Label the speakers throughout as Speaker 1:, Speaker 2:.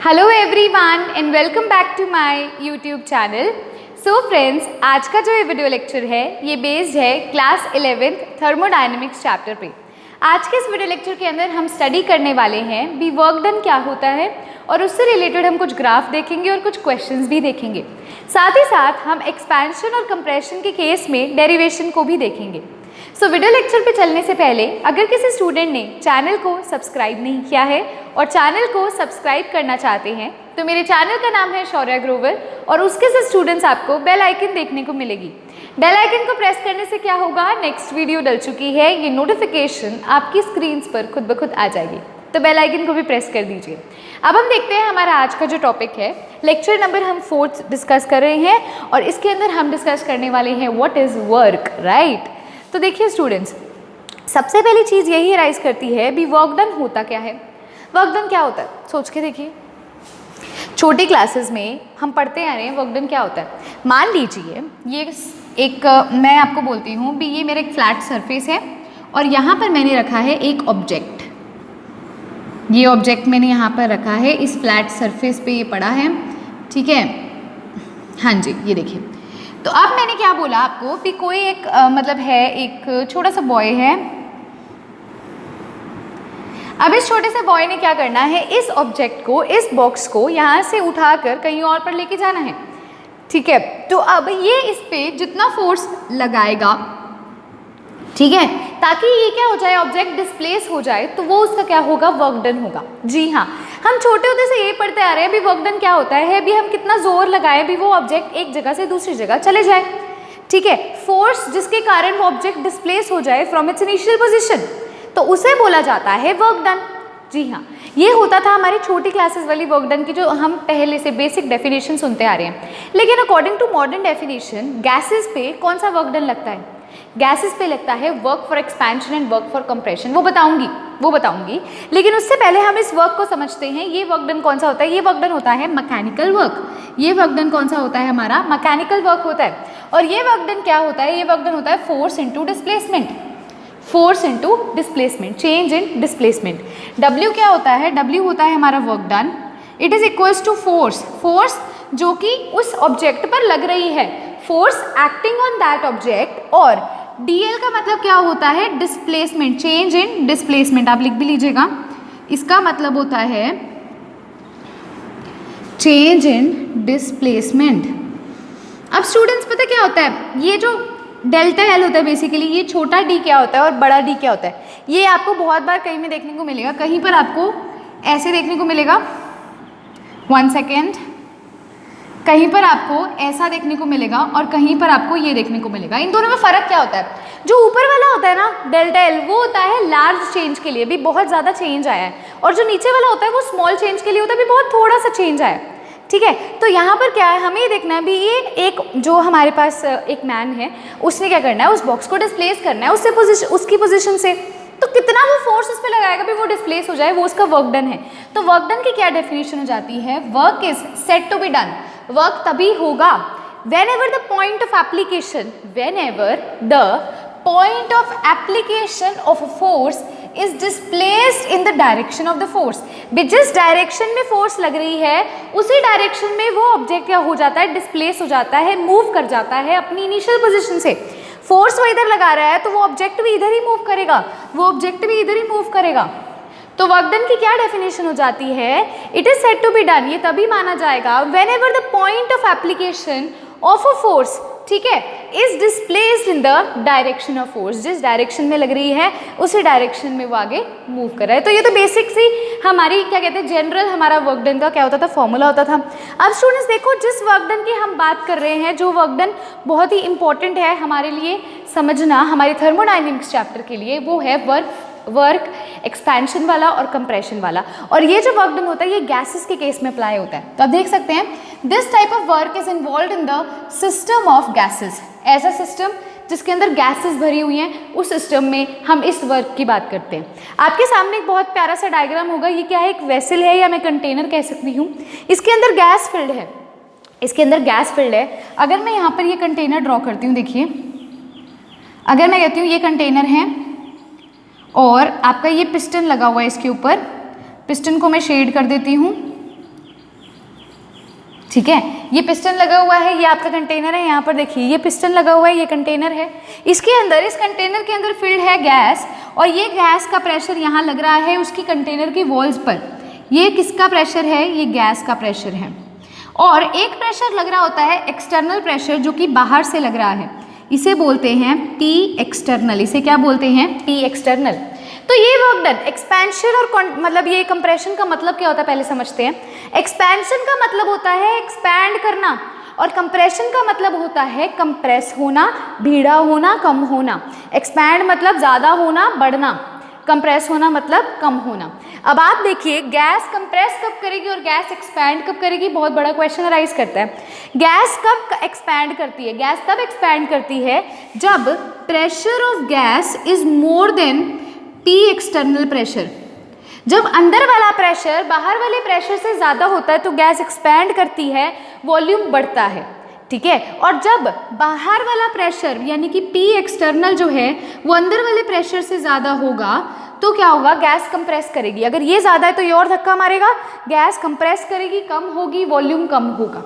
Speaker 1: Hello everyone and welcome back to my YouTube channel. So friends, आज का जो ये वीडियो लेक्चर है ये बेस्ड है क्लास 11th थर्मोडायनेमिक्स चैप्टर पे। आज के इस वीडियो लेक्चर के अंदर हम स्टडी करने वाले हैं भी वर्क डन क्या होता है और उससे रिलेटेड हम कुछ ग्राफ देखेंगे और कुछ क्वेश्चंस भी देखेंगे। साथ ही साथ हम एक्सपेंशन और कंप्रेशन के केस में डेरिवेशन को भी देखेंगे। सो वीडियो लेक्चर पे चलने से पहले अगर किसी स्टूडेंट ने चैनल को सब्सक्राइब नहीं किया है और चैनल को सब्सक्राइब करना चाहते हैं तो मेरे चैनल का नाम है शौर्या ग्रोवर और उसके से स्टूडेंट्स आपको बेल आइकन देखने को मिलेगी। बेल आइकन को प्रेस करने से क्या होगा, नेक्स्ट वीडियो डल चुकी है ये नोटिफिकेशन आपकी स्क्रीन पर खुद ब खुद आ जाएगी, तो बेल आइकन को भी प्रेस कर दीजिए। अब हम देखते हैं हमारा आज का जो टॉपिक है, लेक्चर नंबर हम 4 डिस्कस कर रहे हैं और इसके अंदर हम डिस्कस करने वाले हैं व्हाट इज़ वर्क, राइट। तो देखिए स्टूडेंट्स, सबसे पहली चीज़ यही राइज करती है भी वर्क डन होता क्या है। वर्क डन क्या होता है सोच के देखिए। छोटी क्लासेस में हम पढ़ते आ रहे हैं वर्क डन क्या होता है। मान लीजिए ये एक मैं आपको बोलती हूँ भी ये मेरा एक फ्लैट सरफेस है और यहाँ पर मैंने रखा है एक ऑब्जेक्ट। ये ऑब्जेक्ट मैंने यहाँ पर रखा है, इस फ्लैट सरफेस पे ये पड़ा है, ठीक है। हाँ जी, ये देखिए। तो अब मैंने क्या बोला आपको कि कोई एक मतलब है एक छोटा सा बॉय है। अब इस छोटे से बॉय ने क्या करना है, इस ऑब्जेक्ट को, इस बॉक्स को यहाँ से उठाकर कहीं और पर लेके जाना है, ठीक है। तो अब ये इस पे जितना फोर्स लगाएगा, ठीक है, ताकि ये क्या हो जाए, ऑब्जेक्ट डिस्प्लेस हो जाए, तो वो उसका क्या होगा, वर्क डन होगा। जी हाँ, हम छोटे होते से ये पढ़ते आ रहे हैं भी वर्क डन क्या होता है भी हम कितना जोर लगाएं भी वो ऑब्जेक्ट एक जगह से दूसरी जगह चले जाए, ठीक है। फोर्स जिसके कारण वो ऑब्जेक्ट डिस्प्लेस हो जाए फ्रॉम इट्स इनिशियल पोजीशन, तो उसे बोला जाता है वर्क डन। जी हाँ, ये होता था हमारी छोटी क्लासेस वाली वर्क डन की जो हम पहले से बेसिक डेफिनेशन सुनते आ रहे हैं। लेकिन according to modern definition gases पे कौन सा वर्क डन लगता है, गैसेस पे लगता है work for expansion and work for compression. वो बताऊंगी, लेकिन उससे पहले हम इस वर्क को समझते हैं। ये वर्क डन कौन सा होता है, ये वर्क डन होता है मैकेनिकल वर्क। ये वर्क डन कौन सा होता है, हमारा मैकेनिकल वर्क होता है। और ये वर्क डन क्या होता है, ये वर्क डन होता है force into displacement, force into displacement, change in displacement. W क्या होता है, W होता है हमारा work done. It is equals to force, force जो कि उस ऑब्जेक्ट पर लग रही है, force acting on that object. और DL का मतलब क्या होता है, डिस्प्लेसमेंट, चेंज इन डिस्प्लेसमेंट। आप लिख भी लीजिएगा, इसका मतलब होता है चेंज इन डिस्प्लेसमेंट। अब स्टूडेंट्स पता क्या होता है, ये जो डेल्टा एल होता है बेसिकली, ये छोटा d क्या होता है और बड़ा D क्या होता है, ये आपको बहुत बार कहीं में देखने को मिलेगा। कहीं पर आपको ऐसे देखने को मिलेगा, 1 सेकेंड, कहीं पर आपको ऐसा देखने को मिलेगा और कहीं पर आपको ये देखने को मिलेगा। इन दोनों में फ़र्क क्या होता है, जो ऊपर वाला होता है ना डेल्टा एल, वो होता है लार्ज चेंज के लिए भी बहुत ज़्यादा चेंज आया है, और जो नीचे वाला होता है वो स्मॉल चेंज के लिए होता है भी बहुत थोड़ा सा चेंज आया है, ठीक है। तो यहाँ पर क्या है, हमें ये देखना है भी ये एक जो हमारे पास एक मैन है, उसने क्या करना है, उस बॉक्स को डिस्प्लेस करना है उसकी पोजीशन से। तो कितना वो फोर्स उस पर लगाएगा भी वो डिस्प्लेस हो जाए, वो उसका वर्क डन है। तो वर्क डन की क्या डेफिनेशन हो जाती है, work is said to be done, work तभी होगा whenever the point of application of a force is displaced in the direction of the force। जिस डायरेक्शन में फोर्स लग रही है उसी डायरेक्शन में वो ऑब्जेक्ट क्या हो जाता है, डिस्प्लेस हो जाता है, मूव कर जाता है अपनी इनिशियल पोजीशन से। फोर्स वो इधर लगा रहा है तो वो ऑब्जेक्ट भी इधर ही मूव करेगा, तो वर्क डन की क्या डेफिनेशन हो जाती है, it is said to be done, ये तभी माना जाएगा whenever the point of application of a force, ठीक है, is displaced in the direction of force. जिस डायरेक्शन में लग रही है उसी डायरेक्शन में वो आगे मूव कर रहा है। तो ये तो बेसिक सी हमारी क्या कहते हैं, जनरल हमारा वर्क डन का क्या होता था, फॉर्मूला होता था। अब स्टूडेंट्स देखो, जिस वर्क डन की हम बात कर रहे हैं, जो वर्क डन बहुत ही इंपॉर्टेंट है हमारे लिए समझना, हमारे थर्मोडायनेमिक्स चैप्टर के लिए, वो है वर्क एक्सपेंशन वाला और कंप्रेशन वाला। और ये जो वर्क डन होता है ये गैसेस के केस में अप्लाई होता है। तो आप देख सकते हैं, this type of work is involve in the system of gases. ऐसा सिस्टम जिसके अंदर गैसेस भरी हुई हैं, उस सिस्टम में हम इस वर्क की बात करते हैं। आपके सामने एक बहुत प्यारा सा डायग्राम होगा, ये क्या है, एक वेसल है या मैं कंटेनर कह सकती हूँ। इसके अंदर गैस फिल्ड है, अगर मैं यहाँ पर ये कंटेनर ड्रॉ करती हूँ, देखिए, अगर मैं कहती हूँ ये कंटेनर है और आपका ये पिस्टन लगा हुआ है इसके ऊपर, पिस्टन को मैं शेड कर देती हूँ, ठीक है। ये पिस्टन लगा हुआ है, ये आपका कंटेनर है, यहाँ पर देखिए ये पिस्टन लगा हुआ है, ये कंटेनर है। इसके अंदर, इस कंटेनर के अंदर फिल्ड है गैस, और ये गैस का प्रेशर यहाँ लग रहा है उसकी कंटेनर की वॉल्स पर। ये किसका प्रेशर है? ये गैस का प्रेशर है। और एक प्रेशर लग रहा होता है एक्सटर्नल प्रेशर, जो कि बाहर से लग रहा है, इसे बोलते हैं पी एक्सटर्नल। इसे क्या बोलते हैं? P external. तो ये वर्क डन, एक्सपेंशन और मतलब ये कंप्रेशन का मतलब क्या होता है पहले समझते हैं। एक्सपेंशन का मतलब होता है एक्सपैंड करना, और कंप्रेशन का मतलब होता है कंप्रेस होना, भीड़ा होना, कम होना। एक्सपैंड मतलब ज़्यादा होना, बढ़ना, कंप्रेस होना मतलब कम होना। अब आप देखिए गैस कंप्रेस कब करेगी और गैस एक्सपैंड कब करेगी, बहुत बड़ा क्वेश्चन अराइज करता है। गैस कब एक्सपैंड करती है? गैस तब एक्सपैंड करती है जब pressure of gas is more than P external pressure. जब अंदर वाला प्रेशर बाहर वाले प्रेशर से ज़्यादा होता है तो गैस एक्सपैंड करती है, वॉल्यूम बढ़ता है, ठीक है। और जब बाहर वाला प्रेशर यानी कि पी एक्सटर्नल जो है वो अंदर वाले प्रेशर से ज़्यादा होगा तो क्या होगा? गैस कंप्रेस करेगी। अगर ये ज़्यादा है तो ये और धक्का मारेगा, गैस कंप्रेस करेगी, कम होगी, वॉल्यूम कम होगा,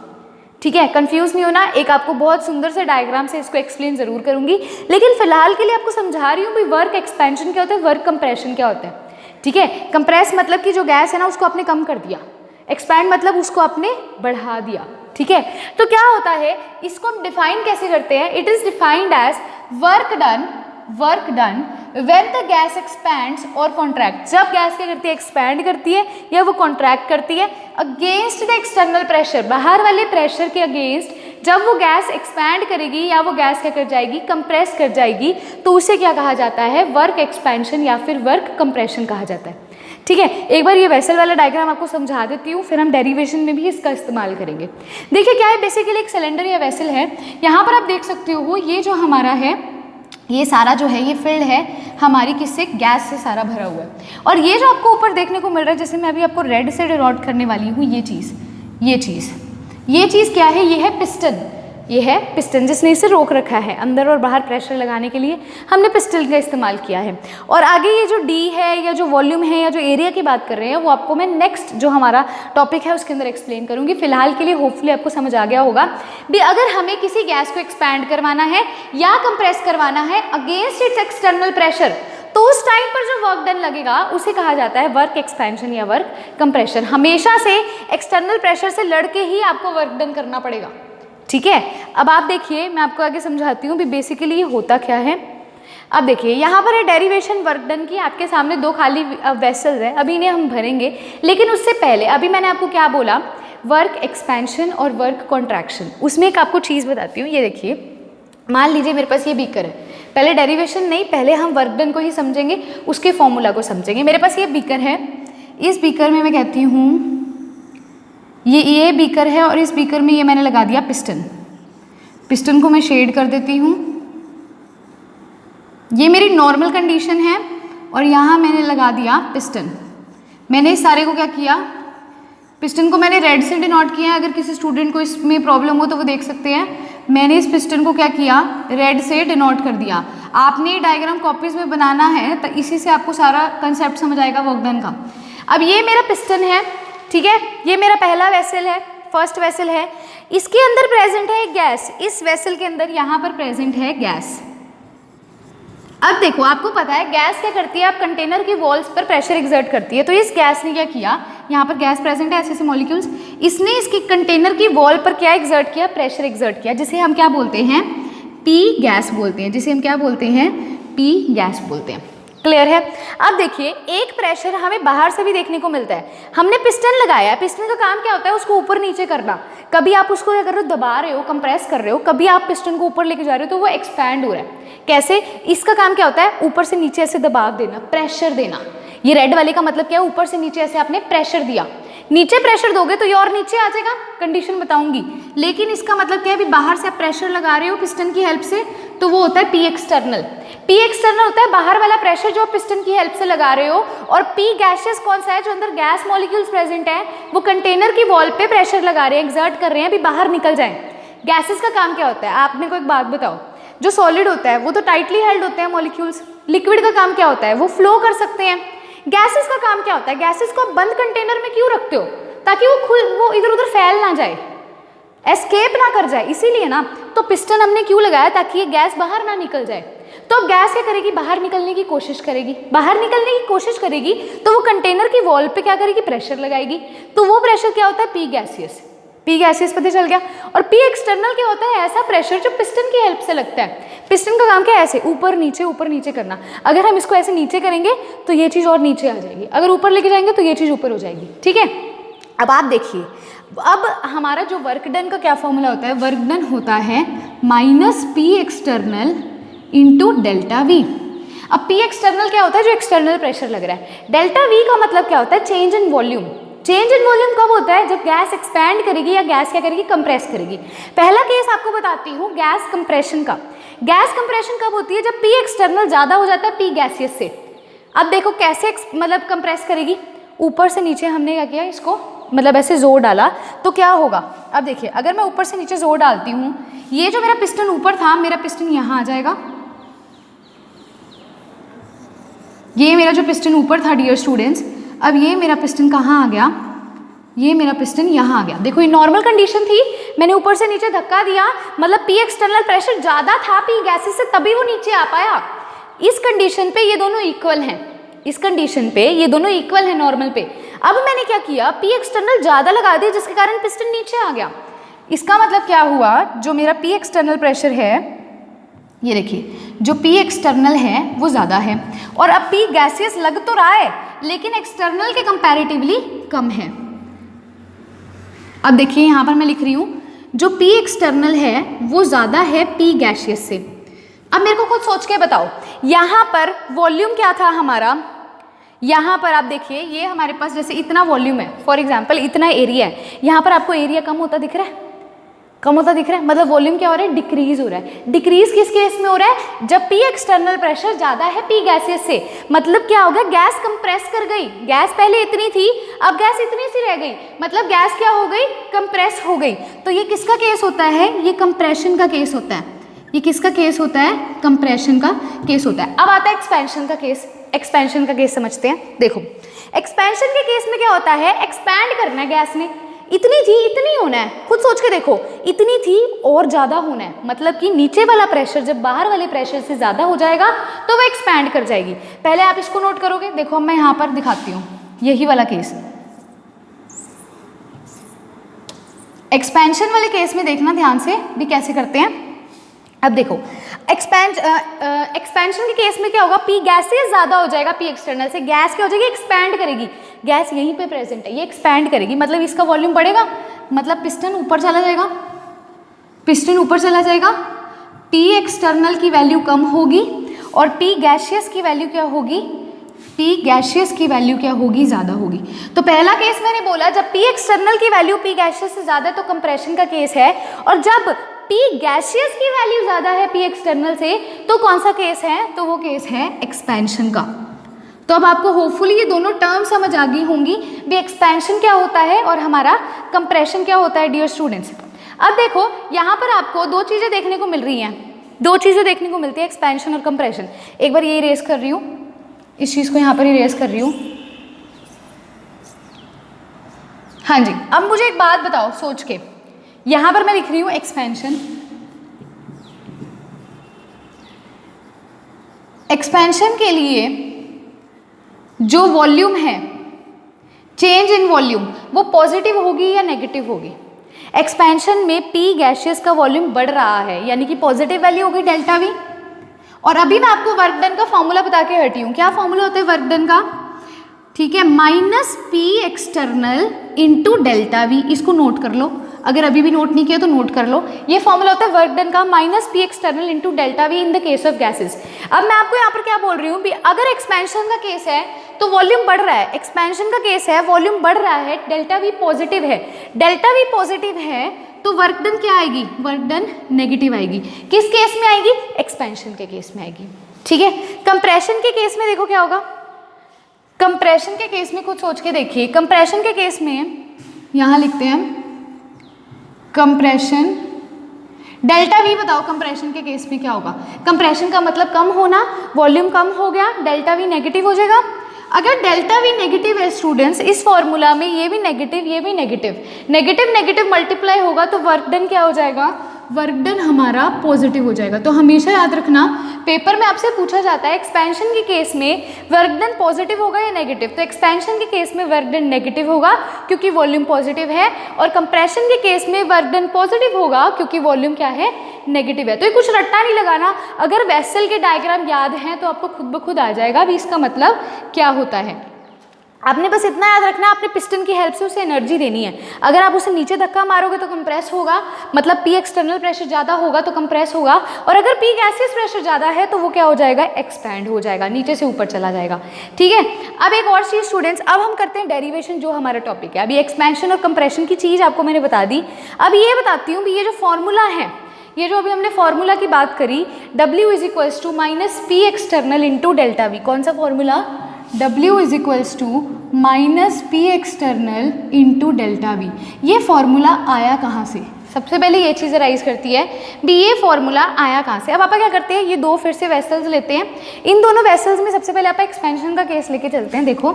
Speaker 1: ठीक है। कंफ्यूज नहीं होना, एक आपको बहुत सुंदर से डायग्राम से इसको एक्सप्लेन जरूर करूंगी, लेकिन फिलहाल के लिए आपको समझा रही हूँ भी वर्क एक्सपेंशन क्या होता है, वर्क कंप्रेशन क्या होता है, ठीक है। कंप्रेस मतलब कि जो गैस है ना उसको आपने कम कर दिया, एक्सपैंड मतलब उसको आपने बढ़ा दिया, ठीक है। तो क्या होता है, इसको हम डिफाइन कैसे करते हैं? It is defined as work done when the gas expands और कॉन्ट्रैक्ट। जब गैस क्या करती है? एक्सपैंड करती है या वो कॉन्ट्रैक्ट करती है अगेंस्ट द एक्सटर्नल प्रेशर, बाहर वाले प्रेशर के अगेंस्ट। जब वो गैस एक्सपैंड करेगी या वो गैस क्या कर जाएगी? कंप्रेस कर जाएगी, तो उसे क्या कहा जाता है? वर्क एक्सपेंशन या फिर वर्क कंप्रेशन कहा जाता है, ठीक है। एक बार ये वेसल वाला डायग्राम आपको समझा देती हूँ, फिर हम डेरिवेशन में भी इसका इस्तेमाल करेंगे। देखिए क्या है, बेसिकली एक सिलेंडर या वेसल है। यहाँ पर आप देख सकते हो ये जो हमारा है, ये सारा जो है ये फिल्ड है हमारी किससे? गैस से सारा भरा हुआ है। और ये जो आपको ऊपर देखने को मिल रहा है, जैसे मैं अभी आपको रेड से डिनोट करने वाली हूँ, ये चीज़ क्या है? ये है पिस्टन। ये है पिस्टन जिसने इसे रोक रखा है, अंदर और बाहर प्रेशर लगाने के लिए हमने पिस्टन का इस्तेमाल किया है। और आगे ये जो डी है या जो वॉल्यूम है या जो एरिया की बात कर रहे हैं वो आपको मैं नेक्स्ट जो हमारा टॉपिक है उसके अंदर एक्सप्लेन करूंगी। फिलहाल के लिए होपफुली आपको समझ आ गया होगा भी अगर हमें किसी गैस को एक्सपैंड करवाना है या कंप्रेस करवाना है अगेंस्ट इट्स एक्सटर्नल प्रेशर, तो उस टाइम पर जो वर्क डन लगेगा उसे कहा जाता है वर्क एक्सपेंशन या वर्क कंप्रेशन। हमेशा से एक्सटर्नल प्रेशर से लड़के ही आपको वर्क डन करना पड़ेगा, ठीक है। अब आप देखिए, मैं आपको आगे समझाती हूँ भी बेसिकली ये होता क्या है। अब देखिए यहाँ पर है डेरिवेशन वर्क डन की, आपके सामने दो खाली वेसल्स है, अभी इन्हें हम भरेंगे। लेकिन उससे पहले अभी मैंने आपको क्या बोला? वर्क एक्सपेंशन और वर्क कॉन्ट्रैक्शन। उसमें एक आपको चीज़ बताती हूँ। ये देखिए, मान लीजिए मेरे पास ये बीकर है, पहले डेरिवेशन नहीं, पहले हम वर्क डन को ही समझेंगे, उसके फॉर्मूला को समझेंगे। मेरे पास ये बीकर है, इस बीकर में मैं कहती हूँ ये बीकर है और इस बीकर में ये मैंने लगा दिया पिस्टन को मैं शेड कर देती हूँ। ये मेरी नॉर्मल कंडीशन है और यहाँ मैंने लगा दिया पिस्टन। मैंने इस सारे को क्या किया? पिस्टन को मैंने रेड से डिनोट किया है। अगर किसी स्टूडेंट को इसमें प्रॉब्लम हो तो वो देख सकते हैं। मैंने इस पिस्टन को क्या किया? रेड से डिनोट कर दिया। आपने डायग्राम कॉपीज में बनाना है तो इसी से आपको सारा कंसेप्ट समझ आएगा वर्क डन का। अब ये मेरा पिस्टन है, ठीक है, ये मेरा पहला वेसल है, फर्स्ट वेसल है। इसके अंदर प्रेजेंट है गैस, इस वेसल के अंदर यहाँ पर प्रेजेंट है गैस। अब देखो, आपको पता है गैस क्या करती है? आप कंटेनर की वॉल्स पर प्रेशर एक्सर्ट करती है। तो इस गैस ने क्या किया? यहाँ पर गैस प्रेजेंट है, ऐसे ऐसे मॉलिक्यूल्स, इसने इसकी कंटेनर की वॉल पर क्या एक्सर्ट किया? प्रेशर एक्सर्ट किया, जिसे हम क्या बोलते हैं? पी गैस बोलते हैं, जिसे हम क्या बोलते हैं? पी गैस बोलते हैं। क्लियर है? अब देखिए, एक प्रेशर हमें बाहर से भी देखने को मिलता है। हमने पिस्टन लगाया है, पिस्टन का काम क्या होता है? उसको ऊपर नीचे करना। कभी आप उसको क्या कर रहे हो? दबा रहे हो, कंप्रेस कर रहे हो, कभी आप पिस्टन को ऊपर लेके जा रहे हो तो वो एक्सपैंड हो रहा है। कैसे? इसका काम क्या होता है? ऊपर से नीचे ऐसे दबाव देना, प्रेशर देना। ये रेड वाले का मतलब क्या है? ऊपर से नीचे ऐसे आपने प्रेशर दिया। नीचे प्रेशर दोगे तो ये और नीचे आ जाएगा, कंडीशन बताऊंगी। लेकिन इसका मतलब क्या है? अभी बाहर से आप प्रेशर लगा रहे हो पिस्टन की हेल्प से, तो वो होता है पी एक्सटर्नल। पी एक्सटर्नल होता है बाहर वाला प्रेशर जो पिस्टन की हेल्प से लगा रहे हो। और पी गैसेस कौन सा है? जो अंदर गैस मॉलिक्यूल्स प्रेजेंट है, वो कंटेनर की वॉल पे प्रेशर लगा रहे हैं, एक्सर्ट कर रहे हैं अभी बाहर निकल जाए। गैसेस का काम क्या होता है? आप मेरे को एक बात बताओ, जो सॉलिड होता है वो तो टाइटली हेल्ड होते हैं मॉलिक्यूल्स। लिक्विड का काम क्या होता है? वो फ्लो कर सकते हैं। गैसेस का काम क्या होता है? गैसेस को आप बंद कंटेनर में क्यों रखते हो? ताकि वो इधर उधर फैल ना जाए। एस्केप ना कर जाए, इसीलिए ना। तो पिस्टन हमने क्यों लगाया, ताकि ये गैस बाहर ना निकल जाए। तो अब गैस क्या करेगी, बाहर निकलने की कोशिश करेगी। बाहर निकलने की कोशिश करेगी तो वो कंटेनर की वॉल पे क्या करेगी, प्रेशर लगाएगी। तो वो प्रेशर क्या होता है, पी गैसियस। पी गैसियस पता चल गया। और पी एक्सटर्नल क्या होता है, ऐसा प्रेशर जो पिस्टन की हेल्प से लगता है। पिस्टन का काम क्या है, ऐसे ऊपर नीचे करना। अगर हम इसको ऐसे नीचे करेंगे तो ये चीज़ और नीचे आ जाएगी, अगर ऊपर लेके जाएंगे तो ये चीज़ ऊपर हो जाएगी। ठीक है, अब आप देखिए, अब हमारा जो वर्क डन का क्या फॉर्मूला होता है, वर्क डन होता है minus p external into delta v. अब पी एक्सटर्नल क्या होता है, जो एक्सटर्नल प्रेशर लग रहा है। डेल्टा वी का मतलब क्या होता है, change in volume. Change in volume कब होता है, जब गैस एक्सपैंड करेगी या गैस क्या करेगी, कंप्रेस करेगी। पहला केस आपको बताती हूँ गैस कंप्रेशन का। गैस कंप्रेशन कब होती है, जब पी एक्सटर्नल ज़्यादा हो जाता है पी गैसियस से। अब देखो कैसे मतलब कंप्रेस करेगी, ऊपर से नीचे हमने क्या किया, इसको मतलब ऐसे जोर डाला तो क्या होगा। अब देखिए, अगर मैं ऊपर से नीचे जोर डालती हूँ, ये जो मेरा पिस्टन ऊपर था, मेरा पिस्टन यहाँ आ जाएगा। ये मेरा जो पिस्टन ऊपर था डियर स्टूडेंट्स, अब ये मेरा पिस्टन कहाँ आ गया, ये मेरा पिस्टन यहाँ आ गया। देखो ये नॉर्मल कंडीशन थी, मैंने ऊपर से नीचे धक्का दिया, मतलब पी एक्सटर्नल प्रेशर ज़्यादा था पी गैसेस से, तभी वो नीचे आ पाया। इस कंडीशन पे ये दोनों इक्वल हैं, इस कंडीशन पे ये दोनों इक्वल हैं नॉर्मल पे। अब मैंने क्या किया, पी एक्सटर्नल ज़्यादा लगा दिया, जिसके कारण पिस्टन नीचे आ गया। इसका मतलब क्या हुआ, जो मेरा पी एक्सटर्नल प्रेशर है, ये देखिए, जो पी एक्सटर्नल है वो ज़्यादा है, और अब पी गैसियस लग तो रहा है लेकिन एक्सटर्नल के कंपैरेटिवली कम है। अब देखिए यहाँ पर मैं लिख रही हूँ, जो पी एक्सटर्नल है वो ज़्यादा है पी गैसियस से। अब मेरे को खुद सोच के बताओ, यहाँ पर वॉल्यूम क्या था हमारा, यहाँ पर आप देखिए, ये हमारे पास जैसे इतना वॉल्यूम है, फॉर एग्जांपल इतना एरिया है, यहाँ पर आपको एरिया कम होता दिख रहा है, कम होता दिख रहा है, मतलब वॉल्यूम क्या हो रहा है, डिक्रीज हो रहा है। डिक्रीज किस केस में हो रहा है, जब पी एक्सटर्नल प्रेशर ज़्यादा है पी गैसेस से। मतलब क्या हो गया, गैस कंप्रेस कर गई। गैस पहले इतनी थी, अब गैस इतनी सी रह गई, मतलब गैस क्या हो गई, कंप्रेस हो गई। तो ये किसका केस होता है, ये कंप्रेशन का केस होता है। ये किसका केस होता है, कंप्रेशन का केस होता है। अब आता है एक्सपेंशन का केस। एक्सपेंशन का केस समझते हैं। देखो एक्सपेंशन के केस में क्या होता है, एक्सपैंड करना है गैस ने, इतनी थी इतनी होना है। खुद सोच के देखो, इतनी थी और ज़्यादा होना है, मतलब कि नीचे वाला प्रेशर जब बाहर वाले प्रेशर से ज़्यादा हो जाएगा तो वो एक्सपैंड कर जाएगी। पहले आप इसको नोट करोगे, देखो मैं यहाँ पर दिखाती हूँ, यही वाला केस। एक्सपेंशन वाले केस में देखना ध्यान से भी कैसे करते हैं। अब देखो एक्सपेंशन के केस में क्या होगा, पी गैसेस ज़्यादा हो जाएगा पी एक्सटर्नल से। गैस क्या हो जाएगी, एक्सपैंड करेगी। गैस यहीं पे प्रेजेंट है, ये एक्सपैंड करेगी, मतलब इसका वॉल्यूम बढ़ेगा, मतलब पिस्टन ऊपर चला जाएगा, पिस्टन ऊपर चला जाएगा। पी एक्सटर्नल की वैल्यू कम होगी और पी गैसियस की वैल्यू क्या होगी, पी गैसियस की वैल्यू क्या होगी, ज़्यादा होगी। तो पहला केस मैंने बोला, जब पी एक्सटर्नल की वैल्यू पी गैसियस से ज़्यादा तो कंप्रेशन का केस है, और जब पी गैसियस की वैल्यू ज़्यादा है पी एक्सटर्नल से तो कौन सा केस है, तो वो केस है एक्सपेंशन का। तो अब आपको होपफुली ये दोनों टर्म समझ आ गई होंगी भी, एक्सपेंशन क्या होता है और हमारा कंप्रेशन क्या होता है डियर स्टूडेंट्स। अब देखो यहाँ पर आपको दो चीज़ें देखने को मिल रही हैं, दो चीज़ें देखने को मिलती है, एक्सपेंशन और कंप्रेशन। एक बार ये इरेज कर रही हूँ, इस चीज़ को यहाँ पर इरेज कर रही हूँ। हाँ जी, अब मुझे एक बात बताओ सोच के, यहाँ पर मैं लिख रही हूँ एक्सपेंशन। एक्सपेंशन के लिए जो वॉल्यूम है, चेंज इन वॉल्यूम, वो पॉजिटिव होगी या नेगेटिव होगी। एक्सपेंशन में पी गैसियस का वॉल्यूम बढ़ रहा है, यानी कि पॉजिटिव वैल्यू होगी डेल्टा वी। और अभी मैं आपको वर्क डन का फॉर्मूला बता के हटी हूँ। क्या फॉर्मूला होता है वर्क डन का, ठीक है, minus p external into delta we. इसको नोट कर लो, अगर अभी भी नोट नहीं किया तो नोट कर लो। ये फॉर्मूला होता है वर्क डन का, minus p external into delta we in the case of gases. अब मैं आपको यहाँ पर क्या बोल रही हूँ भी, अगर एक्सपेंशन का केस है तो वॉल्यूम बढ़ रहा है, एक्सपेंशन का केस है वॉल्यूम बढ़ रहा है, डेल्टा वी पॉजिटिव है, डेल्टा वी पॉजिटिव है तो वर्क डन क्या आएगी, वर्क डन नेगेटिव आएगी। किस केस में आएगी, एक्सपेंशन के केस में आएगी। ठीक है, कंप्रेशन के केस में देखो क्या होगा, कंप्रेशन के केस में खुद सोच के देखिए। कंप्रेशन के केस में यहाँ लिखते हैं कंप्रेशन, डेल्टा वी बताओ कंप्रेशन के केस में क्या होगा। कंप्रेशन का मतलब कम होना, वॉल्यूम कम हो गया, डेल्टा वी नेगेटिव हो जाएगा। अगर डेल्टा वी नेगेटिव है स्टूडेंट्स, इस फॉर्मूला में ये भी नेगेटिव, ये भी नेगेटिव, नेगेटिव नेगेटिव मल्टीप्लाई होगा तो वर्क डन क्या हो जाएगा, वर्क डन हमारा पॉजिटिव हो जाएगा। तो हमेशा याद रखना, पेपर में आपसे पूछा जाता है एक्सपेंशन के केस में वर्क डन पॉजिटिव होगा या नेगेटिव, तो एक्सपेंशन के केस में वर्क डन नेगेटिव होगा क्योंकि वॉल्यूम पॉजिटिव है, और कंप्रेशन के केस में वर्क डन पॉजिटिव होगा क्योंकि वॉल्यूम क्या है, नेगेटिव है। तो ये कुछ रट्टा नहीं लगाना, अगर वेसल के डायग्राम याद हैं तो आपको खुद ब खुद आ जाएगा अभी इसका मतलब क्या होता है। आपने बस इतना याद रखना, आपने पिस्टन की हेल्प से उसे एनर्जी देनी है। अगर आप उसे नीचे धक्का मारोगे तो कंप्रेस होगा, मतलब पी एक्सटर्नल प्रेशर ज़्यादा होगा तो कंप्रेस होगा, और अगर पी गैसियस प्रेशर ज़्यादा है तो वो क्या हो जाएगा, एक्सपैंड हो जाएगा, नीचे से ऊपर चला जाएगा। ठीक है, अब एक और चीज़ स्टूडेंट्स, अब हम करते हैं डेरिवेशन, जो हमारा टॉपिक है। अभी एक्सपेंशन और कंप्रेशन की चीज़ आपको मैंने बता दी, अब ये बताती हूँ भी ये जो फॉर्मूला है, ये जो अभी हमने फॉर्मूला की बात करी, W is equals to minus p external into delta v, कौन सा formula, W is equals to minus p external into delta v. ये फॉर्मूला आया कहाँ से, सबसे पहले ये चीज़ राइज करती है भी ये फॉर्मूला आया कहाँ से। अब आप क्या करते हैं, ये दो फिर से वेसल्स लेते हैं, इन दोनों वेसल्स में सबसे पहले आप एक्सपेंशन का केस लेके चलते हैं। देखो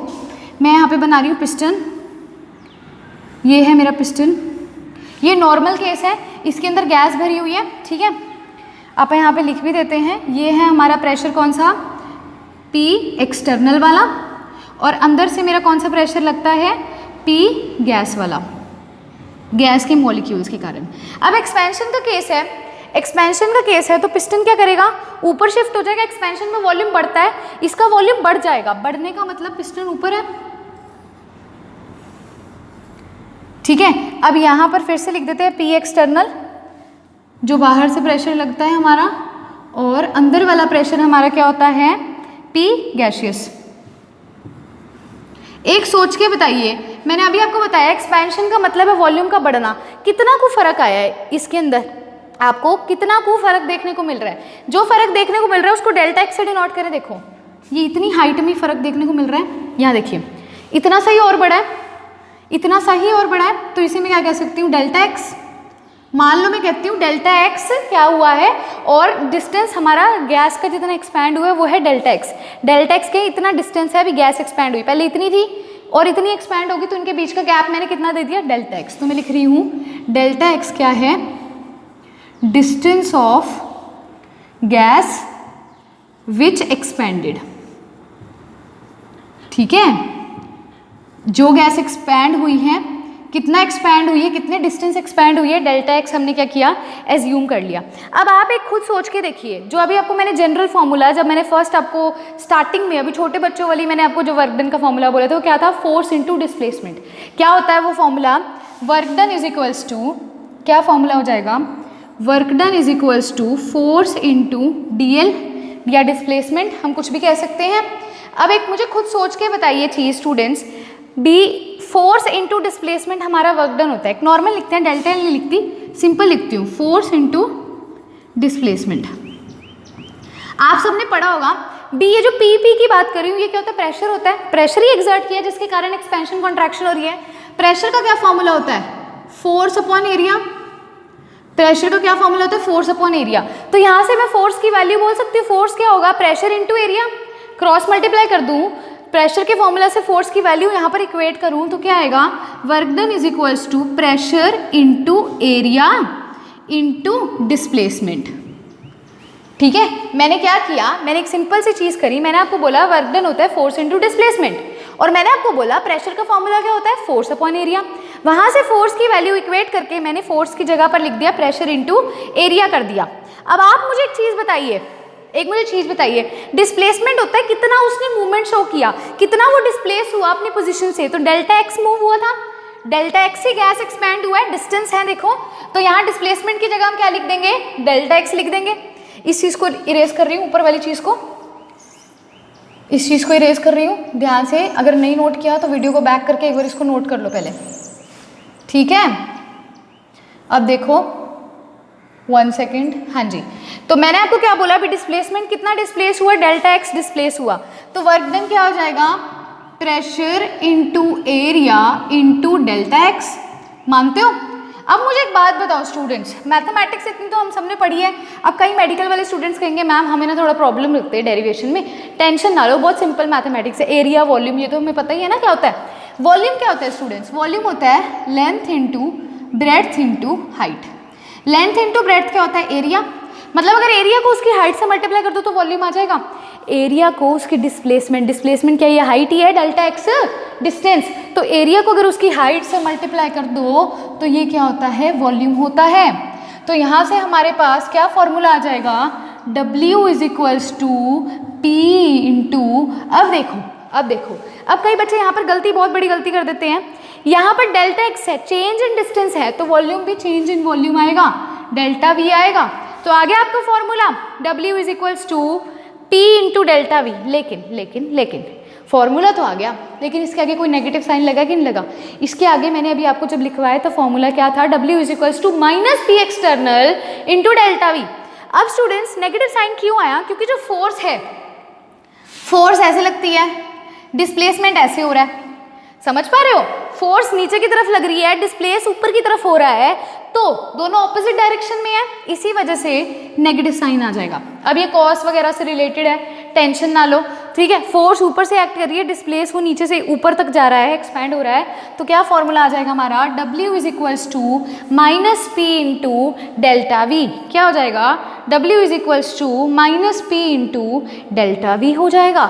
Speaker 1: मैं यहाँ पे बना रही हूँ पिस्टन, ये है मेरा पिस्टन, ये नॉर्मल केस है, इसके अंदर गैस भरी हुई है। ठीक है, आप यहाँ पे लिख भी देते हैं, ये है हमारा प्रेशर कौन सा, P एक्सटर्नल वाला, और अंदर से मेरा कौन सा प्रेशर लगता है, P गैस वाला, गैस के मॉलिक्यूल्स के कारण। अब एक्सपेंशन का केस है, एक्सपेंशन का केस है तो पिस्टन क्या करेगा, ऊपर शिफ्ट हो जाएगा। एक्सपेंशन में वॉल्यूम बढ़ता है, इसका वॉल्यूम बढ़ जाएगा, बढ़ने का मतलब पिस्टन ऊपर है। ठीक है, अब यहाँ पर फिर से लिख देते हैं P एक्सटर्नल, जो बाहर से प्रेशर लगता है हमारा, और अंदर वाला प्रेशर हमारा क्या होता है, P गैसियस। एक सोच के बताइए, मैंने अभी आपको बताया एक्सपेंशन का मतलब है वॉल्यूम का बढ़ना, कितना को फर्क आया है इसके अंदर, आपको कितना को फर्क देखने को मिल रहा है। जो फर्क देखने को मिल रहा है उसको डेल्टा एक्स से डिनोट करें। देखो ये इतनी हाइट में फर्क देखने को मिल रहा है, यहाँ देखिए इतना सा ही और बड़ा है, इतना सा ही और बड़ा है, तो इसे मैं क्या कह सकती हूँ, डेल्टा एक्स। मान लो मैं कहती हूँ डेल्टा एक्स क्या हुआ है, और डिस्टेंस हमारा गैस का जितना एक्सपैंड हुआ है वो है डेल्टा एक्स। डेल्टा एक्स के इतना डिस्टेंस है, अभी गैस एक्सपैंड हुई, पहले इतनी थी और इतनी एक्सपैंड होगी, तो इनके बीच का गैप मैंने कितना दे दिया, डेल्टा एक्स। तो मैं लिख रही हूँ डेल्टा एक्स क्या है, distance of gas which expanded. ठीक है, जो गैस एक्सपैंड हुई है, कितना एक्सपैंड हुई है, कितने डिस्टेंस एक्सपैंड हुई है, डेल्टा एक्स हमने क्या किया, एज्यूम कर लिया। अब आप एक खुद सोच के देखिए, जो अभी आपको मैंने जनरल फॉर्मूला, जब मैंने फर्स्ट आपको स्टार्टिंग में अभी छोटे बच्चों वाली मैंने आपको जो वर्क डन का फॉर्मूला बोला था वो क्या था, फोर्स इंटू डिस्प्लेसमेंट। क्या होता है वो formula, work done is equals to, क्या फॉर्मूला हो जाएगा, work done is equals to force into DL, या डिस्प्लेसमेंट हम कुछ भी कह सकते हैं। अब एक मुझे खुद सोच के बताइए चीज students, b force into displacement हमारा वर्क डन होता है, एक नॉर्मल लिखते हैं, डेल्टा नहीं लिखती, सिंपल लिखती हूँ, फोर्स इंटू डिस्प्लेसमेंट। आप सबने पढ़ा होगा बी, ये जो पी की बात कर रही हूँ ये क्या होता है, प्रेशर होता है, प्रेशर ही एक्सर्ट किया जिसके कारण एक्सपेंशन कॉन्ट्रैक्शन हो रही है। प्रेशर का क्या फॉर्मूला होता है, फोर्स अपॉन एरिया। प्रेशर का क्या फॉर्मूला होता है, फोर्स अपॉन एरिया। तो यहाँ से मैं फोर्स की वैल्यू बोल सकती हूँ, फोर्स क्या होगा, pressure into area, cross multiply कर दूँ प्रेशर के फॉर्मूला से फोर्स की वैल्यू यहाँ पर इक्वेट करूँ तो क्या आएगा, work done is equals to pressure into area into displacement. ठीक है, मैंने क्या किया, मैंने एक सिंपल सी चीज़ करी, मैंने आपको बोला वर्क डन होता है फोर्स इंटू डिस्प्लेसमेंट, और मैंने आपको बोला प्रेशर का फॉर्मूला क्या होता है, फोर्स अपॉन एरिया। वहाँ से फोर्स की वैल्यू इक्वेट करके मैंने फोर्स की जगह पर लिख दिया प्रेशर इंटू एरिया कर दिया। अब आप मुझे एक चीज़ बताइए, एक मुझे चीज़ बताइए, डिस्प्लेसमेंट होता है कितना उसने मूवमेंट शो किया, कितना वो डिस्प्लेस हुआ अपनी पोजीशन से, तो डेल्टा एक्स मूव हुआ था, डेल्टा एक्स से गैस एक्सपैंड हुआ है, डिस्टेंस है देखो, तो यहाँ डिस्प्लेसमेंट की जगह हम क्या लिख देंगे, डेल्टा एक्स लिख देंगे। इस चीज़ को इरेज कर रही हूँ, ऊपर वाली चीज़ को, इस चीज़ को इरेज कर रही हूँ ध्यान से, अगर नहीं नोट किया तो वीडियो को बैक करके एक बार इसको नोट कर लो पहले। ठीक है, अब देखो 1 सेकेंड, हाँ जी, तो मैंने आपको क्या बोला अभी, डिस्प्लेसमेंट कितना डिस्प्लेस हुआ, डेल्टा एक्स डिस्प्लेस हुआ, तो वर्क डन क्या हो जाएगा, pressure into area into delta x. मानते हो? अब मुझे एक बात बताओ स्टूडेंट्स, मैथमेटिक्स इतनी तो हम सबने पढ़ी है। अब कई मेडिकल वाले स्टूडेंट्स कहेंगे मैम हमें ना थोड़ा प्रॉब्लम लगती है डेरिवेशन में, टेंशन ना लो, बहुत सिंपल मैथमेटिक्स है, एरिया वॉल्यूम ये तो हमें पता ही है ना क्या होता है। वॉल्यूम क्या होता है स्टूडेंट्स? वॉल्यूम होता है length into breadth into height. Length into breadth क्या होता है? एरिया। मतलब अगर एरिया को उसकी हाइट से मल्टीप्लाई कर दो तो वॉल्यूम आ जाएगा। एरिया को उसकी डिस्प्लेसमेंट, डिस्प्लेसमेंट क्या है? ये हाइट ही है, डेल्टा एक्स डिस्टेंस, तो एरिया को अगर उसकी हाइट से मल्टीप्लाई कर दो तो ये क्या होता है? वॉल्यूम होता है। तो यहाँ से हमारे पास क्या फॉर्मूला आ जाएगा? W is equals to p into, अब देखो, अब कई बच्चे यहाँ पर गलती, बहुत बड़ी गलती कर देते हैं। यहाँ पर डेल्टा एक्स है, चेंज इन डिस्टेंस है, तो वॉल्यूम भी चेंज इन वॉल्यूम आएगा, डेल्टा वी आएगा। तो आ गया आपका formula W is equals to P into delta v. लेकिन फॉर्मूला तो आ गया, लेकिन इसके आगे कोई नेगेटिव साइन लगा कि नहीं लगा? इसके आगे मैंने अभी आपको जब लिखवाया तो फॉर्मूला क्या था? W is equals to minus p external into delta v. अब स्टूडेंट्स नेगेटिव साइन क्यों आया? क्योंकि जो फोर्स है, फोर्स ऐसे लगती है, डिस्प्लेसमेंट ऐसे हो रहा है, समझ पा रहे हो? फोर्स नीचे की तरफ लग रही है, डिस्प्लेस ऊपर की तरफ हो रहा है, तो दोनों ऑपोजिट डायरेक्शन में है, इसी वजह से नेगेटिव साइन आ जाएगा। अब ये कॉस वगैरह से रिलेटेड है, टेंशन ना लो, ठीक है। फोर्स ऊपर से एक्ट कर रही है, डिस्प्लेस वो नीचे से ऊपर तक जा रहा है, एक्सपैंड हो रहा है, तो क्या फॉर्मूला आ जाएगा हमारा? W is equals to minus p into delta v. क्या हो जाएगा? W is equals to minus p into delta v हो जाएगा।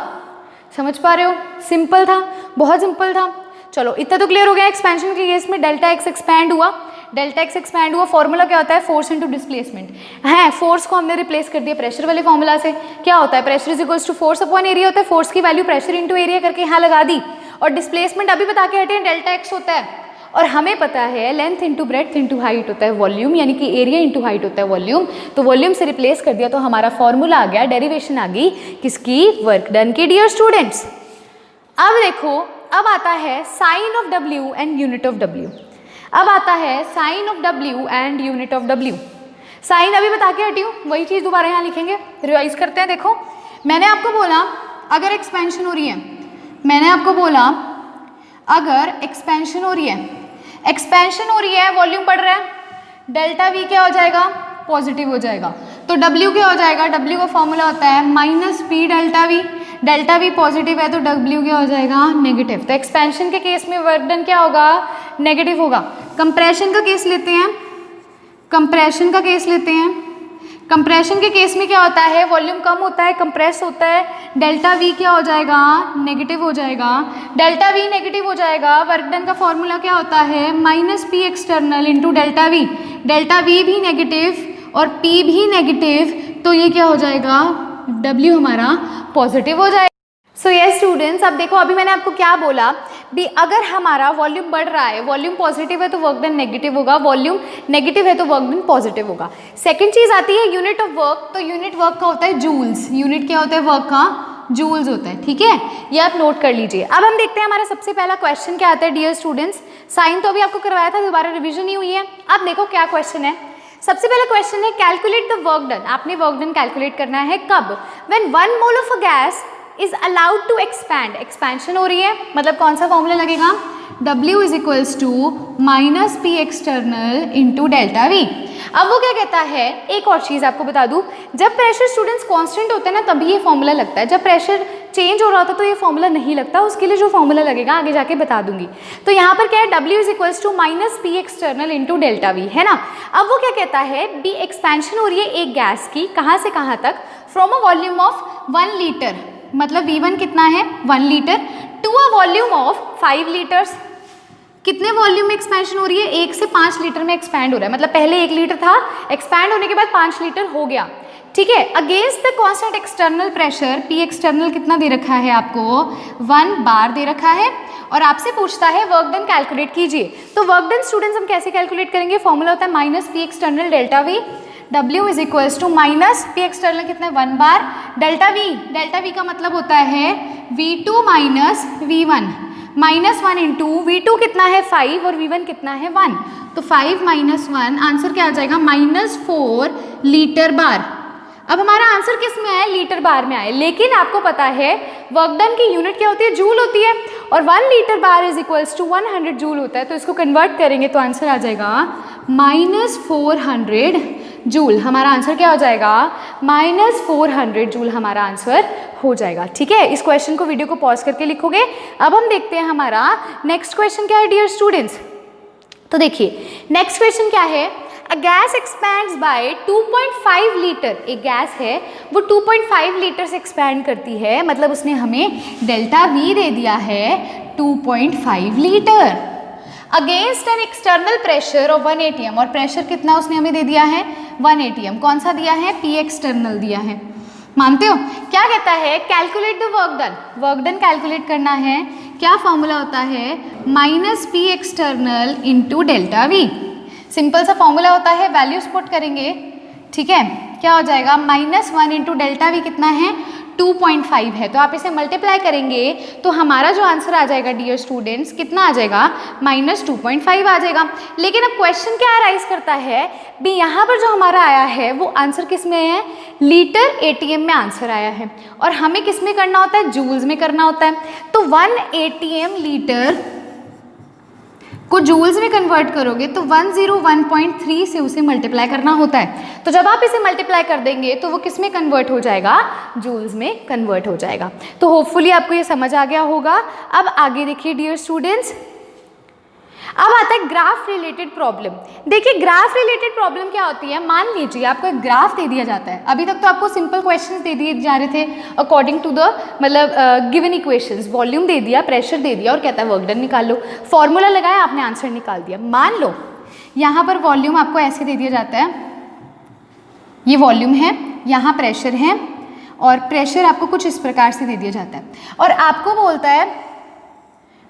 Speaker 1: समझ पा रहे हो? सिंपल था, बहुत सिंपल था। चलो इतना तो क्लियर हो गया। एक्सपेंशन के केस में डेल्टा एक्स एक्सपैंड हुआ, डेल्टा एक्स एक्सपैंड हुआ, फॉर्मूला क्या होता है? फोर्स इनटू डिस्प्लेसमेंट है। फोर्स को हमने रिप्लेस कर दिया प्रेशर वाले फॉर्मूला से। क्या होता है? Pressure is equals to force upon area होता है। फोर्स की वैल्यू प्रेशर इनटू एरिया करके यहाँ लगा दी, और डिस्प्लेसमेंट अभी बता के हटे डेल्टा एक्स होता है, और हमें पता है length into breadth into height होता है वॉल्यूम, यानी कि एरिया इंटू हाइट होता है वॉल्यूम। तो वॉल्यूम से रिप्लेस कर दिया तो हमारा फॉर्मूला आ गया, डेरिवेशन आ गई किसकी? वर्क डन की, डियर स्टूडेंट्स। अब देखो, अब आता है sign of W and unit of W। अब आता है sign of W and unit of W। Sign अभी बता के हटी हूँ, वही चीज़ दोबारा यहाँ लिखेंगे, रिवाइज करते हैं। देखो मैंने आपको बोला अगर एक्सपेंशन हो रही है, मैंने आपको बोला अगर एक्सपेंशन हो रही है, एक्सपेंशन हो रही है, वॉल्यूम बढ़ रहा है, डेल्टा V क्या हो जाएगा? पॉजिटिव हो जाएगा। तो W क्या हो जाएगा? W का फॉर्मूला होता है minus P delta V। Delta V positive है तो W क्या हो जाएगा? नेगेटिव। तो एक्सपेंशन के केस में वर्क डन क्या होगा? नेगेटिव होगा। कंप्रेशन का केस लेते हैं, कंप्रेशन का केस लेते हैं। कंप्रेशन के केस में क्या होता है? वॉल्यूम कम होता है, कंप्रेस होता है, डेल्टा V क्या हो जाएगा? नेगेटिव हो जाएगा। डेल्टा V नेगेटिव हो जाएगा, वर्क डन का फॉर्मूला क्या होता है? Minus p external into delta V। Delta V भी नेगेटिव और P भी नेगेटिव, तो ये क्या हो जाएगा? W हमारा पॉजिटिव हो जाएगा। सो यस स्टूडेंट्स, अब देखो अभी मैंने आपको क्या बोला भी, अगर हमारा वॉल्यूम बढ़ रहा है, वॉल्यूम पॉजिटिव है तो वर्क डन नेगेटिव होगा, वॉल्यूम नेगेटिव है तो वर्क डन पॉजिटिव होगा। सेकंड चीज आती है यूनिट ऑफ वर्क। तो यूनिट वर्क का होता है जूल्स। यूनिट क्या होता है वर्क का? जूल्स होता है, ठीक है, ये आप नोट कर लीजिए। अब हम देखते हैं हमारा सबसे पहला क्वेश्चन क्या आता है डियर स्टूडेंट्स। साइन तो अभी आपको करवाया था, दोबारा रिविजन ही हुई है। अब देखो क्या क्वेश्चन है। सबसे पहला क्वेश्चन है कैलकुलेट द वर्क डन। आपने वर्क डन कैलकुलेट करना है कब? When 1 mole of a gas is allowed to expand. Expansion हो रही है, मतलब कौन सा फॉर्मूला लगेगा? W is equals to minus p external into delta V। अब वो क्या कहता है, एक और चीज़ आपको बता दूं, जब प्रेशर स्टूडेंट्स कांस्टेंट होते हैं ना तभी ये फॉर्मूला लगता है। जब प्रेशर चेंज हो रहा होता है तो ये फॉर्मूला नहीं लगता। उसके लिए जो फॉर्मूला लगेगा आगे जाके बता दूंगी। तो यहाँ पर क्या है? W is equals to minus p external into delta V, है ना। अब वो क्या कहता है, बी एक्सपेंशन हो रही है एक गैस की, कहाँ से कहाँ तक? From a volume of 1 litre, मतलब V1 कितना है? 1 litre, to a volume of 5 litres. कितने वॉल्यूम में एक्सपेंशन हो रही है? 1 से 5 लीटर में एक्सपैंड हो रहा है, मतलब पहले 1 लीटर था, एक्सपैंड होने के बाद 5 लीटर हो गया, ठीक है। Against the constant external pressure, P external कितना दे रखा है आपको? 1 बार दे रखा है, और आपसे पूछता है वर्क डन कैलकुलेट कीजिए। तो वर्क डन स्टूडेंट्स हम कैसे कैलकुलेट करेंगे? फॉर्मूला होता है minus p external delta V। W is equals to minus p external कितना है? 1 bar delta V। Delta V का मतलब होता है V2 minus V1, minus 1 into V2 कितना है? 5 और V1 कितना है? 1। तो 5 माइनस 1, आंसर क्या आ जाएगा? -4 लीटर बार। अब हमारा आंसर किस में आया? लीटर बार में आया, लेकिन आपको पता है वर्क डन की यूनिट क्या होती है? जूल होती है, और 1 litre bar is equals to 100 joule होता है। तो इसको कन्वर्ट करेंगे तो आंसर आ जाएगा -400 जूल। हमारा आंसर क्या हो जाएगा? -400 जूल हमारा आंसर हो जाएगा। ठीक है, इस क्वेश्चन को वीडियो को पॉज करके लिखोगे। अब हम देखते हैं हमारा नेक्स्ट क्वेश्चन क्या है डियर स्टूडेंट्स। तो देखिए नेक्स्ट क्वेश्चन क्या है, a gas expands by 2.5 litre. एक गैस है वो 2.5 लीटर से एक्सपैंड करती है, मतलब उसने हमें डेल्टा वी दे दिया है 2.5 litre against an external pressure of 1 atm। और प्रेशर कितना उसने हमें दे दिया है? 1 atm। कौन सा दिया है? पी एक्सटर्नल दिया है। मानते हो? क्या कहता है? Calculate the work done. Work done calculate करना है। क्या फॉर्मूला होता है? -P external into delta we. Simple सा फॉर्मूला होता है, वैल्यूज पुट करेंगे। ठीक है, क्या हो जाएगा? -1 इंटू डेल्टा वी कितना है? 2.5 है। तो आप इसे मल्टीप्लाई करेंगे तो हमारा जो आंसर आ जाएगा डियर स्टूडेंट्स कितना आ जाएगा? -2.5 आ जाएगा। लेकिन अब क्वेश्चन क्या राइज करता है भी, यहाँ पर जो हमारा आया है वो आंसर किस में है? लीटर एटीएम में आंसर आया है, और हमें किस में करना होता है? जूल्स में करना होता है। तो 1 atm लीटर को जूल्स में कन्वर्ट करोगे तो 101.3 से उसे मल्टीप्लाई करना होता है। तो जब आप इसे मल्टीप्लाई कर देंगे तो वो किस में कन्वर्ट हो जाएगा? जूल्स में कन्वर्ट हो जाएगा। तो होपफुली आपको ये समझ आ गया होगा। अब आगे देखिए डियर स्टूडेंट्स, अब आता है ग्राफ रिलेटेड प्रॉब्लम। देखिए ग्राफ रिलेटेड प्रॉब्लम क्या होती है? मान लीजिए आपको एक ग्राफ दे दिया जाता है। अभी तक तो आपको सिंपल क्वेश्चंस दे दिए जा रहे थे अकॉर्डिंग टू द मतलब गिवन इक्वेशंस। वॉल्यूम दे दिया, प्रेशर दे दिया और कहता है वर्क डन निकाल लो। फॉर्मूला लगाया, आपने आंसर निकाल दिया। मान लो यहाँ पर वॉल्यूम आपको ऐसे दे दिया जाता है, ये वॉल्यूम है, यहाँ प्रेशर है, और प्रेशर आपको कुछ इस प्रकार से दे दिया जाता है, और आपको बोलता है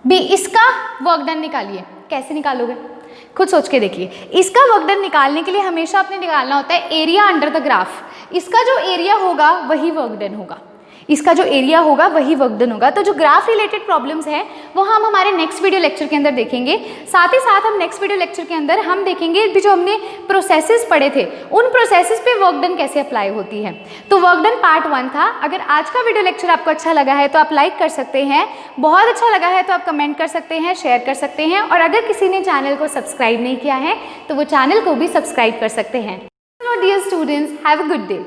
Speaker 1: भी इसका वर्क डन निकालिए। कैसे निकालोगे? खुद सोच के देखिए। इसका वर्क डन निकालने के लिए हमेशा आपने निकालना होता है एरिया अंडर द ग्राफ। इसका जो एरिया होगा वही वर्क डन होगा, इसका जो एरिया होगा वही वर्क डन होगा। तो जो ग्राफ रिलेटेड प्रॉब्लम्स हैं वो हम हमारे नेक्स्ट वीडियो लेक्चर के अंदर देखेंगे। साथ ही साथ हम नेक्स्ट वीडियो लेक्चर के अंदर हम देखेंगे भी जो हमने प्रोसेसेस पढ़े थे उन प्रोसेसेस पे वर्क डन कैसे अप्लाई होती है। तो वर्क डन पार्ट 1 था। अगर आज का वीडियो लेक्चर आपको अच्छा लगा है तो आप लाइक कर सकते हैं, बहुत अच्छा लगा है तो आप कमेंट कर सकते हैं, शेयर कर सकते हैं, और अगर किसी ने चैनल को सब्सक्राइब नहीं किया है तो वो चैनल को भी सब्सक्राइब कर सकते हैं। Dear students, have a good day.